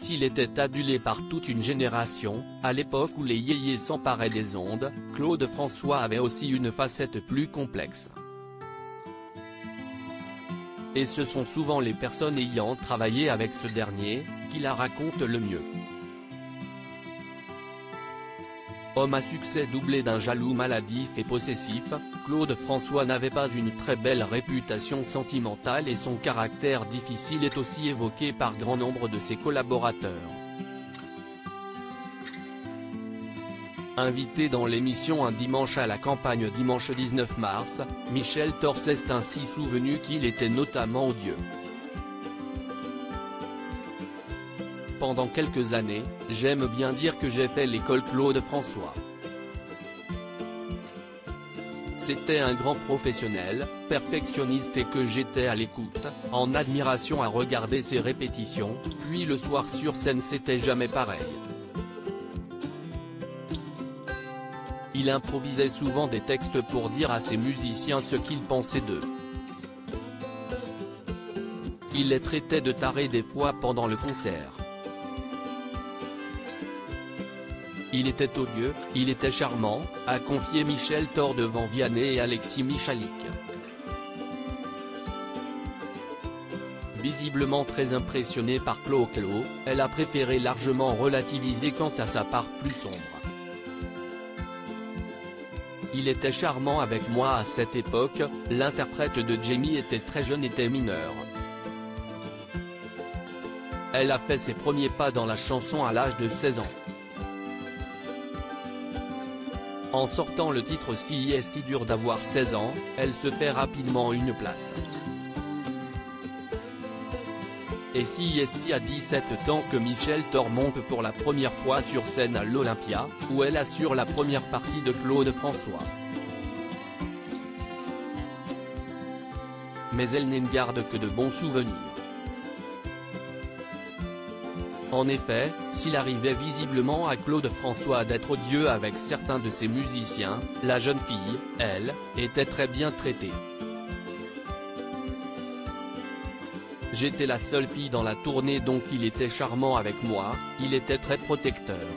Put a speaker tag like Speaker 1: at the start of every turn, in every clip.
Speaker 1: S'il était adulé par toute une génération, à l'époque où les yéyés s'emparaient des ondes, Claude François avait aussi une facette plus complexe. Et ce sont souvent les personnes ayant travaillé avec ce dernier, qui la racontent le mieux. Homme à succès doublé d'un jaloux maladif et possessif, Claude François n'avait pas une très belle réputation sentimentale et son caractère difficile est aussi évoqué par grand nombre de ses collaborateurs. Invité dans l'émission Un dimanche à la campagne dimanche 19 mars, Michel Thor s'est ainsi souvenu qu'il était notamment odieux. Pendant quelques années, j'aime bien dire que j'ai fait l'école Claude François. C'était un grand professionnel, perfectionniste et que j'étais à l'écoute, en admiration à regarder ses répétitions, puis le soir sur scène c'était jamais pareil. Il improvisait souvent des textes pour dire à ses musiciens ce qu'il pensait d'eux. Il les traitait de tarés des fois pendant le concert. Il était odieux, il était charmant, a confié Michel Thor devant Vianney et Alexis Michalik. Visiblement très impressionnée par Clo, elle a préféré largement relativiser quant à sa part plus sombre. Il était charmant avec moi à cette époque, l'interprète de Jamie était très jeune, était mineure. Elle a fait ses premiers pas dans la chanson à l'âge de 16 ans. En sortant le titre Si est dur d'avoir 16 ans, elle se fait rapidement une place. Et si est à 17 ans que Michel Thor monte pour la première fois sur scène à l'Olympia, où elle assure la première partie de Claude François. Mais elle n'en garde que de bons souvenirs. En effet, s'il arrivait visiblement à Claude François d'être odieux avec certains de ses musiciens, la jeune fille, elle, était très bien traitée. J'étais la seule fille dans la tournée donc il était charmant avec moi, il était très protecteur.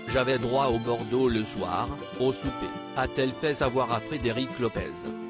Speaker 1: J'avais droit au Bordeaux le soir, au souper, a-t-elle fait savoir à Frédéric Lopez.